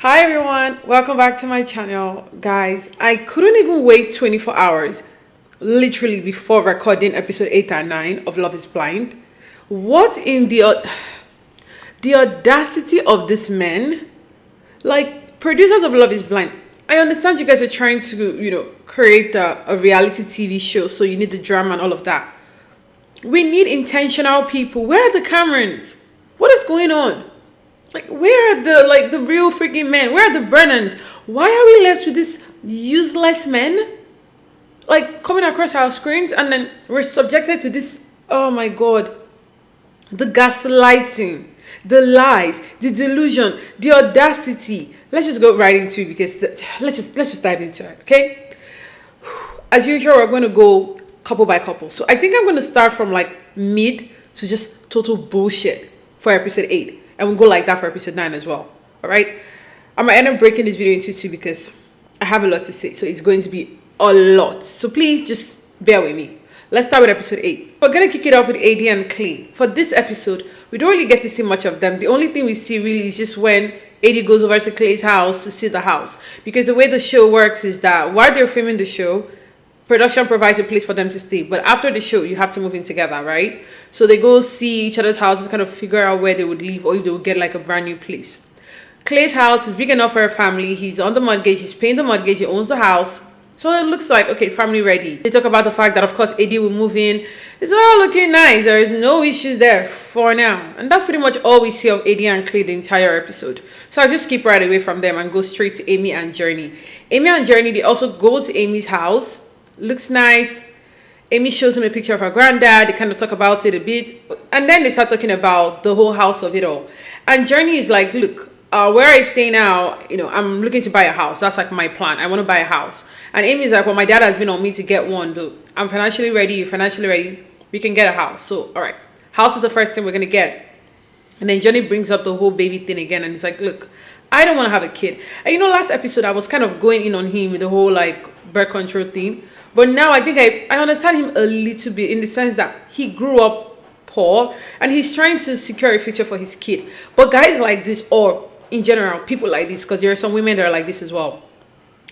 Hi everyone, welcome back to my channel. Guys, I couldn't even wait 24 hours literally before recording episode 8 and 9 of Love is Blind. What in the audacity of this men? Like, producers of Love is Blind, I understand you guys are trying to, create a reality TV show, so you need the drama and all of that. We need intentional people. Where are the Camerons? What is going on? Like, where are the real freaking men? Where are the Brennans? Why are we left with these useless men? Like, coming across our screens, and then we're subjected to this, oh my god, the gaslighting, the lies, the delusion, the audacity. Let's just go right into it, because let's just dive into it, okay? As usual, we're going to go couple by couple. So I think I'm going to start from like mid to just total bullshit for episode 8. And we'll go like that for episode 9 as well. All right. I'm going to end up breaking this video into 2 because I have a lot to say. So it's going to be a lot. So please just bear with me. Let's start with episode 8. We're going to kick it off with AD and Clay. For this episode, we don't really get to see much of them. The only thing we see really is just when AD goes over to Clay's house to see the house. Because the way the show works is that while they're filming the show, production provides a place for them to stay, but after the show you have to move in together, right? So they go see each other's houses, kind of figure out where they would live, or if they would get like a brand new place. Clay's house is big enough for a family. He's on the mortgage, he's paying the mortgage, he owns the house, so it looks like okay, family ready. They talk about the fact that of course AD will move in. It's all looking nice, there is no issues there for now, and that's pretty much all we see of AD and Clay the entire episode. So I'll just skip right away from them and go straight to Amy and Journey. Amy and Journey, they also go to Amy's house. Looks nice. Amy shows him a picture of her granddad. They kind of talk about it a bit, and then they start talking about the whole house of it all. And Journey is like, look, where I stay now, I'm looking to buy a house. That's like my plan. I want to buy a house. And Amy is like, well, my dad has been on me to get one. Though I'm financially ready. You're financially ready. We can get a house. So all right, house is the first thing we're gonna get. And then Johnny brings up the whole baby thing again, and he's like, look, I don't want to have a kid. And last episode I was kind of going in on him with the whole like birth control thing. But now I think I understand him a little bit, in the sense that he grew up poor and he's trying to secure a future for his kid. But guys like this, or in general, people like this, because there are some women that are like this as well.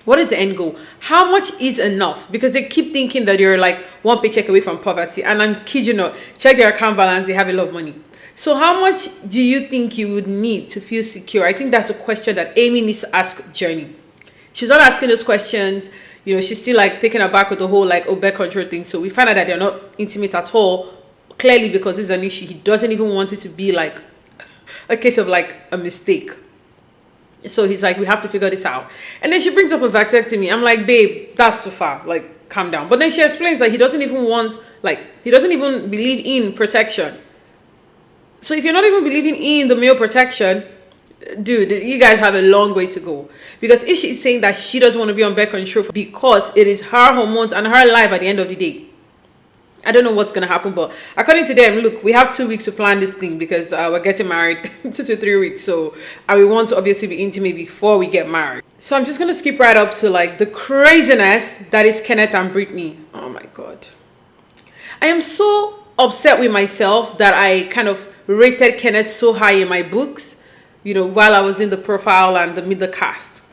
What is the end goal? How much is enough? Because they keep thinking that you're like one paycheck away from poverty. And I'm kid you not, check their account balance, they have a lot of money. So how much do you think you would need to feel secure? I think that's a question that Amy needs to ask Journey. She's not asking those questions. She's still like taken aback with the whole like birth control thing. So we find out that they're not intimate at all, clearly because it's an issue. He doesn't even want it to be like a case of like a mistake. So he's like, we have to figure this out. And then she brings up a vasectomy. I'm like, babe, that's too far. Like, calm down. But then she explains that he doesn't even believe in protection. So if you're not even believing in the male protection, dude, you guys have a long way to go. Because if she's saying that she doesn't want to be on birth control because it is her hormones and her life at the end of the day, I don't know what's going to happen. But according to them, look, we have 2 weeks to plan this thing, because we're getting married 2 to 3 weeks. So we want to obviously be intimate before we get married. So I'm just going to skip right up to like the craziness that is Kenneth and Brittany. Oh my God. I am so upset with myself that I kind of rated Kenneth so high in my books, while I was in the profile and the cast.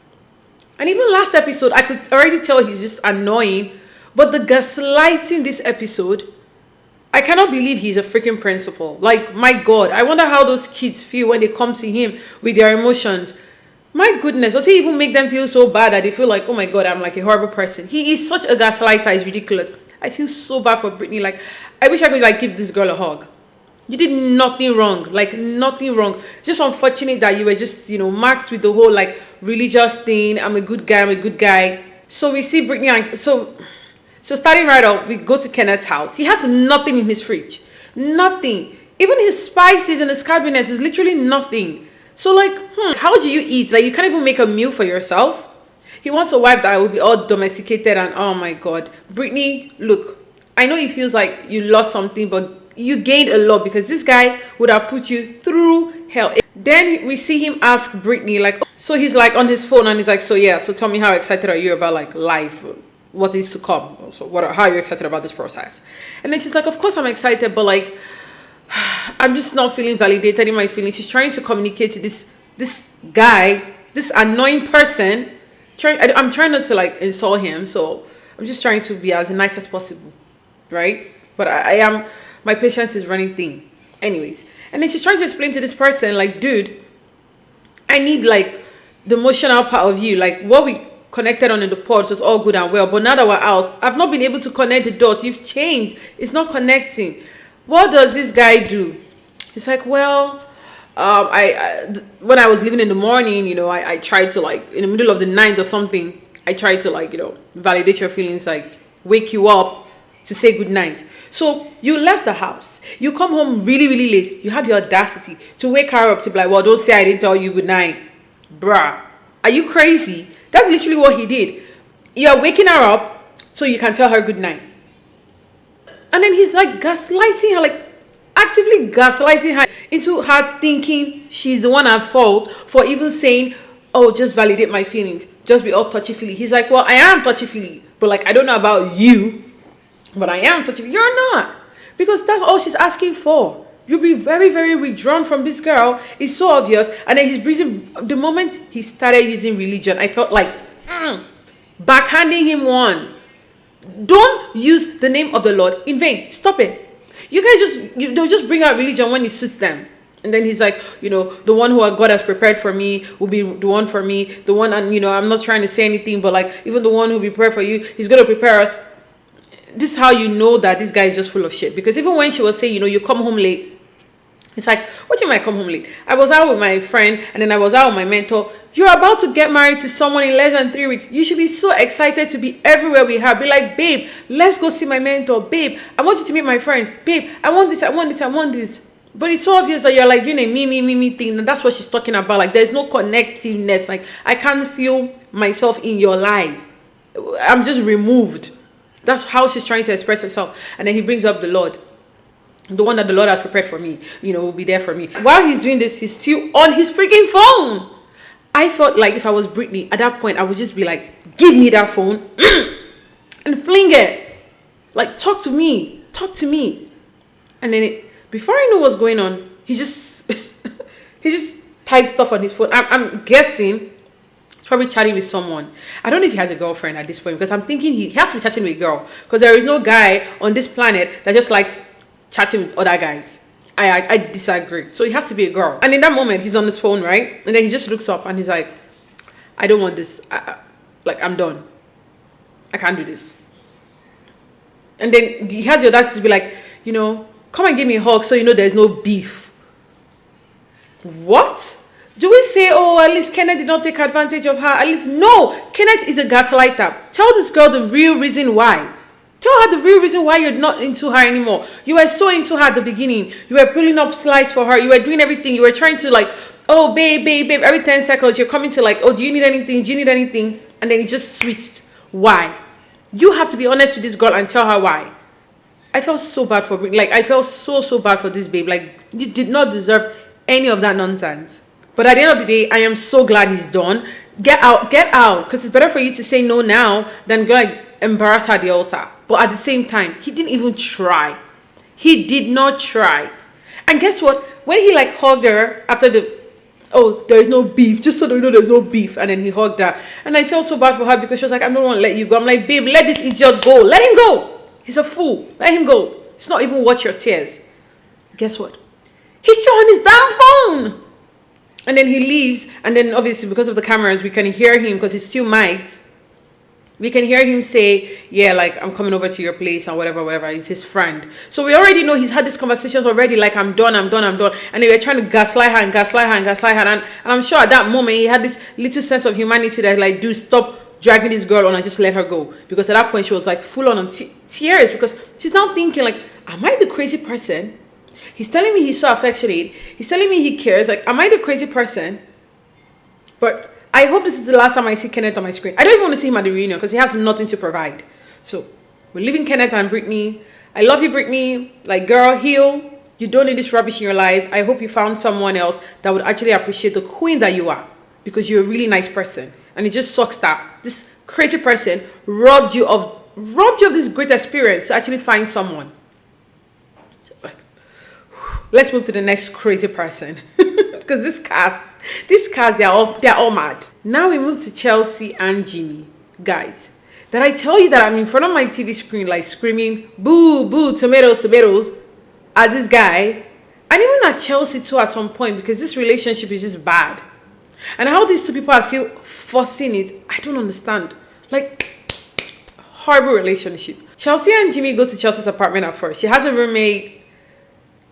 And even last episode, I could already tell he's just annoying. But the gaslighting this episode, I cannot believe he's a freaking principal. Like, my God, I wonder how those kids feel when they come to him with their emotions. My goodness, does he even make them feel so bad that they feel like, oh my God, I'm like a horrible person? He is such a gaslighter, it's ridiculous. I feel so bad for Brittany. Like, I wish I could like give this girl a hug. You did nothing wrong, like nothing wrong. Just unfortunate that you were just, marked with the whole like religious thing. I'm a good guy. So we see Brittany, and so starting right off, we go to Kenneth's house. He has nothing in his fridge, nothing. Even his spices in his cabinet is literally nothing. So like, how do you eat? Like, you can't even make a meal for yourself. He wants a wife that will be all domesticated, and oh my God, Brittany, look, I know it feels like you lost something, but you gained a lot, because this guy would have put you through hell. Then we see him ask Brittany, like, so he's like on his phone and he's like, so tell me, how excited are you about like life? What is to come? So how are you excited about this process? And then she's like, of course I'm excited, but like, I'm just not feeling validated in my feelings. She's trying to communicate to this guy this annoying person. I'm trying not to like insult him, so I'm just trying to be as nice as possible, right? But I am, my patience is running thin. Anyways, and then she's trying to explain to this person, like, dude, I need like the emotional part of you, like what we connected on in the pods was all good and well, but now that we're out, I've not been able to connect the dots. You've changed. It's not connecting. What does this guy do? He's like, well, when I was leaving in the morning, I tried to, like, in the middle of the night or something, I tried to, like, validate your feelings, like wake you up to say good night. So you left the house, you come home really, really late, you had the audacity to wake her up to be like, well, don't say I didn't tell you good night. Bruh, are you crazy? That's literally what he did. You're waking her up so you can tell her good night. And then he's like gaslighting her, like actively gaslighting her into her thinking she's the one at fault for even saying, oh, just validate my feelings, just be all touchy-feely. He's like, well, I am touchy-feely, but like, I don't know about you, but I am touchy-feely. You're not, because that's all she's asking for. You'll be very, very withdrawn from this girl. It's so obvious. And then he's breathing. The moment he started using religion, I felt like backhanding him one. Don't use the name of the Lord in vain. Stop it. You guys they'll just bring out religion when it suits them. And then he's like, the one who God has prepared for me will be the one for me. The one, and I'm not trying to say anything, but like, even the one who will be prepared for you, he's going to prepare us. This is how you know that this guy is just full of shit. Because even when she was saying, you come home late, it's like, what do you mean I come home late? I was out with my friend, and then I was out with my mentor. You're about to get married to someone in less than 3 weeks. You should be so excited to be everywhere we have. Be like, babe, let's go see my mentor. Babe, I want you to meet my friends. Babe, I want this, I want this, I want this. But it's so obvious that you're like doing a me thing. And that's what she's talking about. Like, there's no connectiveness. Like, I can't feel myself in your life. I'm just removed. That's how she's trying to express herself. And then he brings up the Lord. The one that the Lord has prepared for me, will be there for me. While he's doing this, he's still on his freaking phone. I felt like if I was Britney, at that point, I would just be like, give me that phone and fling it. Like, talk to me. And then before I know what's going on, he just types stuff on his phone. I'm guessing he's probably chatting with someone. I don't know if he has a girlfriend at this point, because I'm thinking he has to be chatting with a girl, because there is no guy on this planet that just likes chatting with other guys. I disagree. So it has to be a girl. And in that moment, he's on his phone, right? And then he just looks up and he's like, I don't want this. I'm done. I can't do this. And then he has the audacity to be like, come and give me a hug so there's no beef. What? Do we say, oh, at least Kenneth did not take advantage of her? At least, no. Kenneth is a gaslighter. Tell this girl the real reason why. Tell her the real reason why you're not into her anymore. You were so into her at the beginning. You were pulling up slides for her. You were doing everything. You were trying to like, oh, babe. Every 10 seconds, you're coming to like, oh, do you need anything? And then it just switched. Why? You have to be honest with this girl and tell her why. I felt so bad for Britney. Like, I felt so bad for this babe. Like, you did not deserve any of that nonsense. But at the end of the day, I am so glad he's done. Get out. Because it's better for you to say no now than go like embarrass her at the altar. But at the same time, he didn't even try. He did not try. And guess what? When he like hugged her after there is no beef, just so they know there's no beef. And then he hugged her. And I felt so bad for her because she was like, I don't want to let you go. I'm like, babe, let this idiot go. Let him go. He's a fool. Let him go. It's not even worth your tears. Guess what? He's still on his damn phone. And then he leaves. And then obviously because of the cameras, we can hear him because he's still mic'd. We can hear him say, yeah, like, I'm coming over to your place and whatever. He's his friend. So we already know he's had these conversations already, like, I'm done. And they were trying to gaslight her. And I'm sure at that moment, he had this little sense of humanity that, like, dude, stop dragging this girl on and just let her go. Because at that point, she was, like, full on tears. Because she's now thinking, like, am I the crazy person? He's telling me he's so affectionate. He's telling me he cares. Like, am I the crazy person? But I hope this is the last time I see Kenneth on my screen. I don't even want to see him at the reunion because he has nothing to provide. So we're leaving Kenneth and Britney. I love you, Britney. Like, girl, heal. You don't need this rubbish in your life. I hope you found someone else that would actually appreciate the queen that you are, because you're a really nice person. And it just sucks that this crazy person robbed you of this great experience to actually find someone. So, let's move to the next crazy person. Because this cast, they're all mad. Now we move to Chelsea and Jimmy. Guys, that I tell you that I'm in front of my TV screen like screaming, boo, boo, tomatoes, tomatoes, at this guy. And even at Chelsea too at some point, because this relationship is just bad. And how these two people are still forcing it, I don't understand. Like, horrible relationship. Chelsea and Jimmy go to Chelsea's apartment at first. She has a roommate.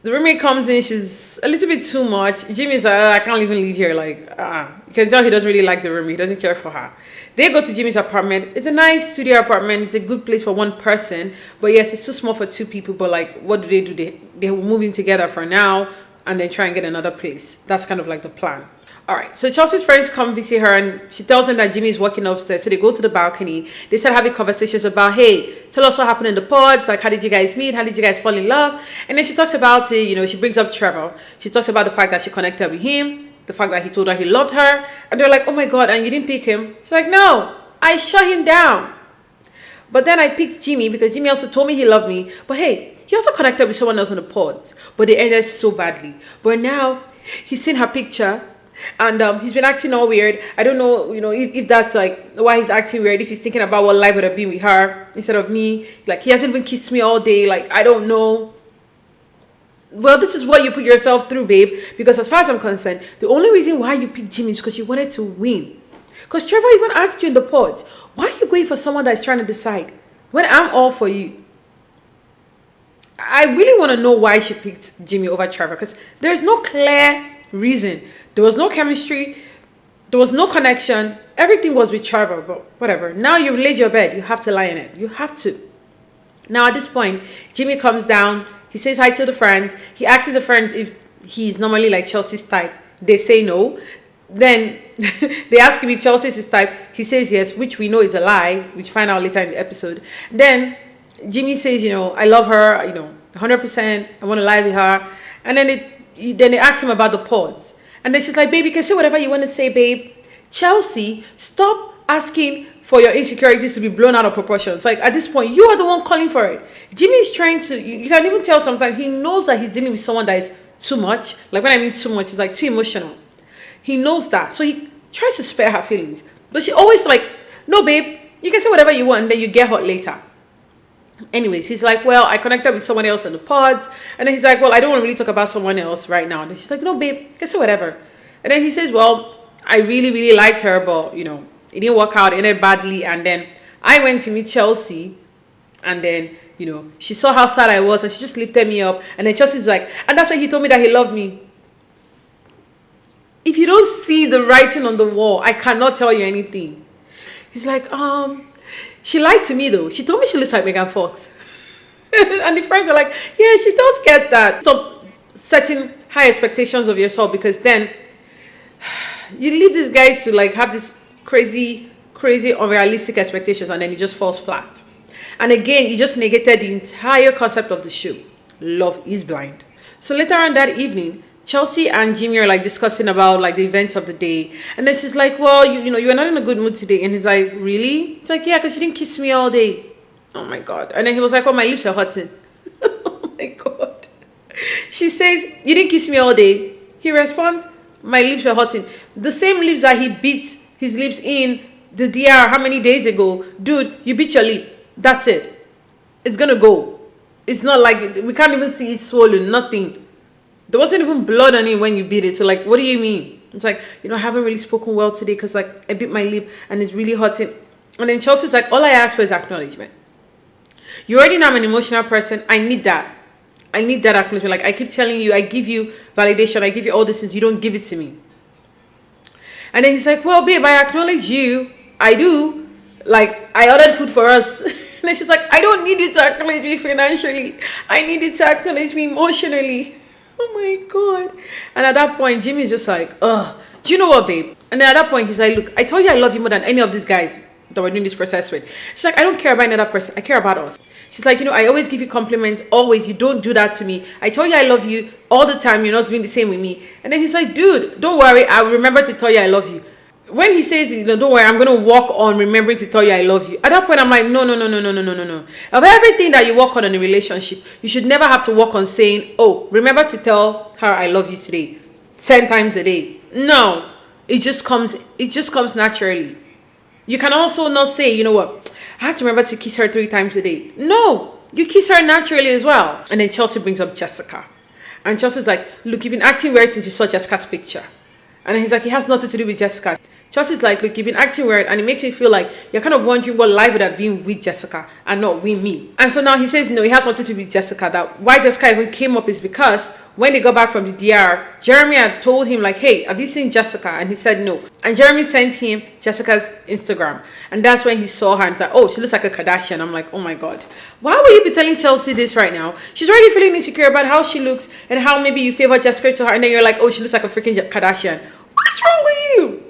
The roommate comes in, she's a little bit too much. Jimmy's like, I can't even leave here. Like, you can tell he doesn't really like the roommate. He doesn't care for her. They go to Jimmy's apartment. It's a nice studio apartment. It's a good place for one person. But yes, it's too small for two people. But like, what do? They will move in together for now and then try and get another place. That's kind of like the plan. All right, so Chelsea's friends come visit her and she tells them that Jimmy is walking upstairs. So they go to the balcony. They start having conversations about, hey, tell us what happened in the pods. Like, how did you guys meet? How did you guys fall in love? And then she talks about it, she brings up Trevor. She talks about the fact that she connected with him, the fact that he told her he loved her. And they're like, oh my God, and you didn't pick him? She's like, no, I shut him down. But then I picked Jimmy because Jimmy also told me he loved me. But hey, he also connected with someone else on the pods. But they ended so badly. But now he's seen her picture. And he's been acting all weird. I don't know, if that's like why he's acting weird. If he's thinking about what life would have been with her instead of me. Like, he hasn't even kissed me all day. Like, I don't know. Well, this is what you put yourself through, babe. Because as far as I'm concerned, the only reason why you picked Jimmy is because you wanted to win. Because Trevor even asked you in the pods, why are you going for someone that's trying to decide when I'm all for you? I really want to know why she picked Jimmy over Trevor. Because there's no clear reason. There was no chemistry. There was no connection. Everything was with Trevor, but whatever. Now you've laid your bed. You have to lie in it. You have to. Now at this point, Jimmy comes down. He says hi to the friends. He asks the friends if he's normally like Chelsea's type. They say no. Then they ask him if Chelsea's his type. He says yes, which we know is a lie, which find out later in the episode. Then Jimmy says, I love her, 100%. I want to lie with her. And then they ask him about the pods. And then she's like, babe, you can say whatever you want to say, babe. Chelsea, stop asking for your insecurities to be blown out of proportions. Like, at this point, you are the one calling for it. Jimmy is trying to, you can even tell sometimes he knows that he's dealing with someone that is too much. Like, when I mean too much, it's like too emotional. He knows that. So he tries to spare her feelings. But she always like, no, babe, you can say whatever you want and then you get hurt later. Anyways, he's like, well, I connected with someone else in the pods. And then he's like, well, I don't want to really talk about someone else right now. And she's like, no, babe, you can say whatever. And then he says, well, I really, really liked her, but, it didn't work out. It ended badly. And then I went to meet Chelsea. And then, she saw how sad I was. And she just lifted me up. And then Chelsea's like, and that's why he told me that he loved me. If you don't see the writing on the wall, I cannot tell you anything. He's like, she lied to me though. She told me she looks like Megan Fox. And the friends are like, yeah, she does get that. Stop setting high expectations of yourself, because then you leave these guys to like have this crazy, unrealistic expectations, and then it just falls flat. And again, you just negated the entire concept of the show. Love is Blind. So later on that evening, Chelsea and Jimmy are like discussing about like the events of the day. And then she's like, well, you're not in a good mood today. And he's like, really? It's like, yeah, because you didn't kiss me all day. Oh my God. And then he was like, oh, my lips are hurting. Oh my God. She says, you didn't kiss me all day. He responds, my lips were hurting. The same lips that he beat his lips in the DR how many days ago. Dude, you beat your lip. That's it. It's going to go. It's not like, we can't even see it swollen, nothing. There wasn't even blood on it when you beat it. So, like, what do you mean? It's like, I haven't really spoken well today because, like, I bit my lip and it's really hurting. And then Chelsea's like, all I asked for is acknowledgement. You already know I'm an emotional person. I need that. I need that acknowledgement. Like, I keep telling you, I give you validation. I give you all these things. You don't give it to me. And then he's like, well, babe, I acknowledge you. I do. Like, I ordered food for us. And then she's like, I don't need you to acknowledge me financially. I need you to acknowledge me emotionally. Oh my God. And at that point, Jimmy's just like, ugh. Do you know what, babe? And then at that point, he's like, look, I told you I love you more than any of these guys that we're doing this process with. She's like, I don't care about another person. I care about us. She's like, I always give you compliments. Always. You don't do that to me. I told you I love you all the time. You're not doing the same with me. And then he's like, dude, don't worry. I'll remember to tell you I love you. When he says, don't worry, I'm going to work on remembering to tell you I love you. At that point, I'm like, no. Of everything that you work on in a relationship, you should never have to work on saying, oh, remember to tell her I love you today. 10 times a day. No, it just comes naturally. You can also not say, you know what, I have to remember to kiss her 3 times a day. No, you kiss her naturally as well. And then Chelsea brings up Jessica. And Chelsea's like, look, you've been acting weird since you saw Jessica's picture. And then he's like, it has nothing to do with Jessica. Chelsea's like, look, you've been acting weird, and it makes me feel like you're kind of wondering what life would have been with Jessica and not with me. And so now he says, no, it has nothing to do with Jessica. That why Jessica even came up is because when they got back from the DR, Jeremy had told him like, hey, have you seen Jessica? And he said no. And Jeremy sent him Jessica's Instagram. And that's when he saw her and said, oh, she looks like a Kardashian. I'm like, oh my God. Why would you be telling Chelsea this right now? She's already feeling insecure about how she looks and how maybe you favor Jessica to her. And then you're like, oh, she looks like a freaking Kardashian. What is wrong with you?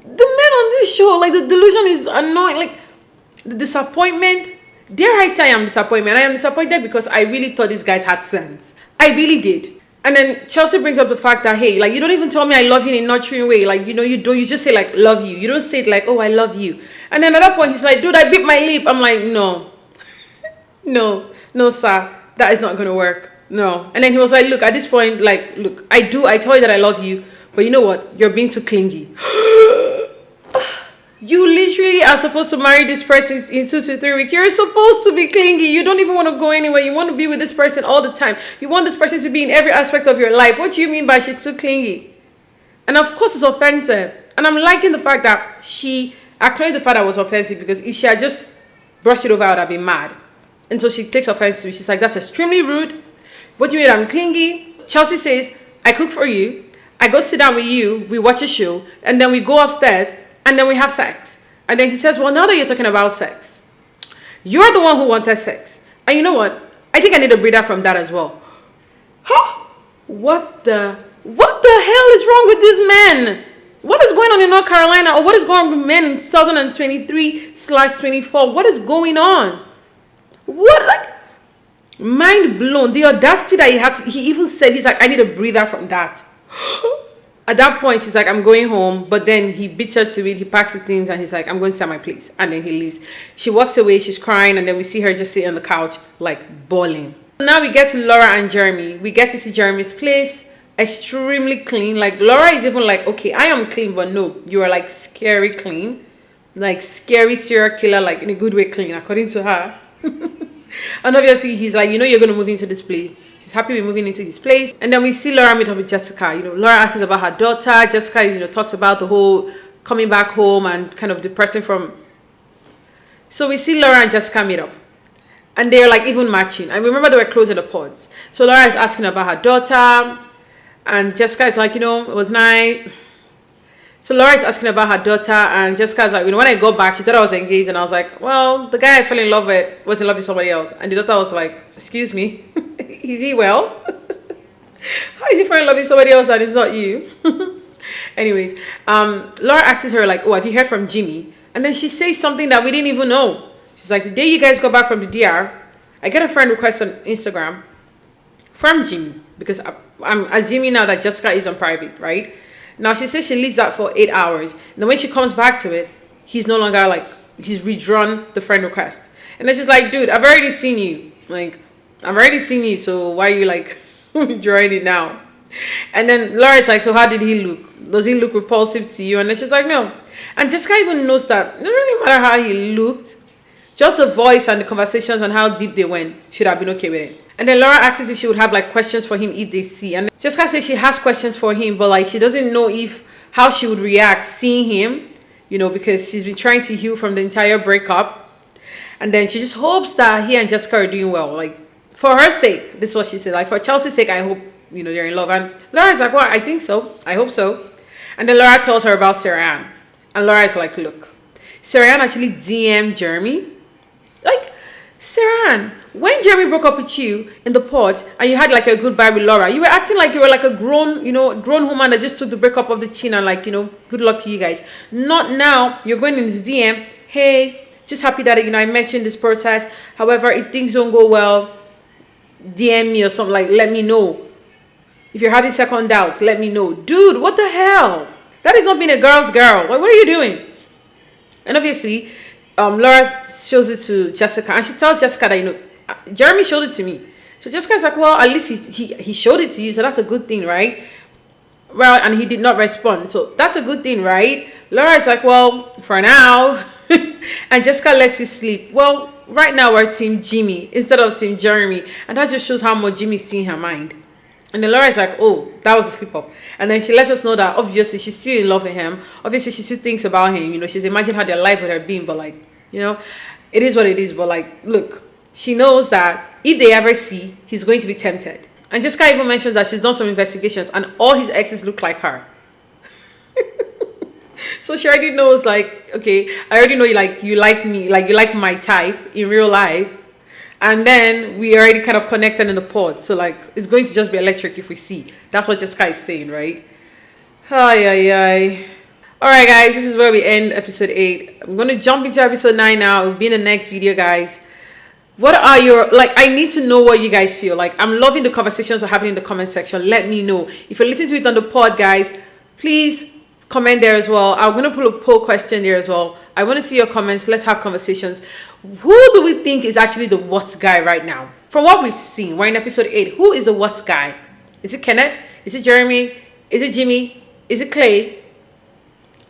The men on this show, like, the delusion is annoying. Like, the disappointment. Dare I say I am disappointed? I am disappointed because I really thought these guys had sense. I really did. And then Chelsea brings up the fact that, hey, like, you don't even tell me I love you in a nurturing way. Like, you just say, like, love you. You don't say it like, oh, I love you. And then at that point, he's like, dude, I bit my lip. I'm like, no. No, sir. That is not going to work. No. And then he was like, look, at this point, like, look, I tell you that I love you. But you know what? You're being too clingy. You literally are supposed to marry this person in 2 to 3 weeks. You're supposed to be clingy. You don't even want to go anywhere. You want to be with this person all the time. You want this person to be in every aspect of your life. What do you mean by she's too clingy? And of course it's offensive. And I'm liking the fact that she acknowledged the fact that it was offensive, because if she had just brushed it over, I would have been mad. And so she takes offense to it. She's like, that's extremely rude. What do you mean I'm clingy? Chelsea says, I cook for you. I go sit down with you. We watch a show. And then we go upstairs. And then we have sex. And then he says, well, now that you're talking about sex, you're the one who wanted sex. And you know what? I think I need a breather from that as well. Huh? What the hell is wrong with these men? What is going on in North Carolina? Or what is going on with men in 2023/24? What is going on? What, like, mind blown. The audacity that he had. He even said, he's like, I need a breather from that. At that point, she's like, I'm going home. But then he beats her to it. He packs the things and he's like, I'm going to stay at my place. And then he leaves. She walks away. She's crying. And then we see her just sitting on the couch, like, bawling. Now we get to Laura and Jeremy. We get to see Jeremy's place. Extremely clean. Like, Laura is even like, okay, I am clean. But no, you are like scary clean. Like scary serial killer, like in a good way clean, according to her. And obviously, he's like, you know, you're going to move into this place. She's happy with moving into his place. And then we see Laura meet up with Jessica. You know, Laura asks about her daughter. Jessica, talks about the whole coming back home and kind of depressing from. So we see Laura and Jessica meet up. And they're like even matching. I remember they were close in the pods. So Laura is asking about her daughter. And Jessica is like, it was nice. So Laura is asking about her daughter. And Jessica's like, when I got back, she thought I was engaged. And I was like, well, the guy I fell in love with was in love with somebody else. And the daughter was like, excuse me. Is he well? How is he falling in love with somebody else and it's not you? Anyways, Laura asks her like, oh, have you heard from Jimmy? And then she says something that we didn't even know. She's like, the day you guys got back from the DR, I get a friend request on Instagram from Jimmy, because I'm assuming now that Jessica is on private, right? Now she says she leaves that for 8 hours. And then when she comes back to it, he's no longer like, he's redrawn the friend request. And then she's like, dude, I've already seen you. Like, I've already seen you, so why are you like drawing it now? And then Laura's like, so how did he look? Does he look repulsive to you? And then she's like, no. And Jessica even knows that it doesn't really matter how he looked. Just the voice and the conversations and how deep they went should have been okay with it. And then Laura asks if she would have like questions for him if they see. And Jessica says she has questions for him, but like she doesn't know how she would react seeing him, because she's been trying to heal from the entire breakup. And then she just hopes that he and Jessica are doing well. Like, for her sake, this is what she said. Like, for Chelsea's sake, I hope, they're in love. And Laura's like, well, I think so. I hope so. And then Laura tells her about Sarah Ann. And Laura's like, look, Sarah Ann actually DM'd Jeremy. Like, Sarah Ann, when Jeremy broke up with you in the pod and you had like a goodbye with Laura, you were acting like you were like a grown woman that just took the breakup of the chin and like, good luck to you guys. Not now. You're going in his DM. Hey, just happy that, I met you in this process. However, if things don't go well, DM me or something, like, let me know. If you're having second doubts, let me know. Dude, what the hell? That is not being a girl's girl. Like, what are you doing? And obviously, Laura shows it to Jessica, and she tells Jessica that, Jeremy showed it to me. So Jessica's like, well, at least he showed it to you, so that's a good thing, right? well, and he did not respond. So that's a good thing, right? Laura is like, well, for now. And Jessica lets you sleep. Well, right now we're Team Jimmy instead of Team Jeremy. And that just shows how much Jimmy's seeing her mind. And then Laura is like, oh, that was a slip up. And then she lets us know that obviously she's still in love with him. Obviously she still thinks about him. You know, she's imagined how their life would have been. But like, you know, it is what it is. But like, look, she knows that if they ever see, he's going to be tempted. And Jessica even mentions that she's done some investigations and all his exes look like her. So she already knows, like, okay, I already know you like me, like you like my type in real life. And then we already kind of connected in the pod. So like it's going to just be electric if we see. That's what Jessica is saying, right? Ay. Alright guys, this is where we end episode 8. I'm gonna jump into episode 9 now. It'll be in the next video, guys. What are your, like, I need to know what you guys feel. Like, I'm loving the conversations we're having in the comment section. Let me know. If you're listening to it on the pod, guys, please comment there as well. I'm going to put a poll question there as well. I want to see your comments. Let's have conversations. Who do we think is actually the worst guy right now? From what we've seen, we're in episode 8. Who is the worst guy? Is it Kenneth? Is it Jeremy? Is it Jimmy? Is it Clay?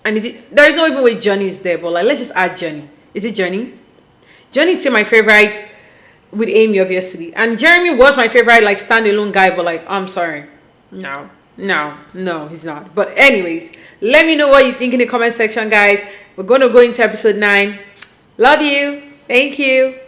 And is it, there is no even way Johnny is there, but like, let's just add Johnny. Is it Johnny? Johnny is still my favorite with Amy, obviously. And Jeremy was my favorite, like, standalone guy, but like, I'm sorry. No, he's not. But anyways, let me know what you think in the comment section, guys. We're going to go into episode 9. Love you. Thank you.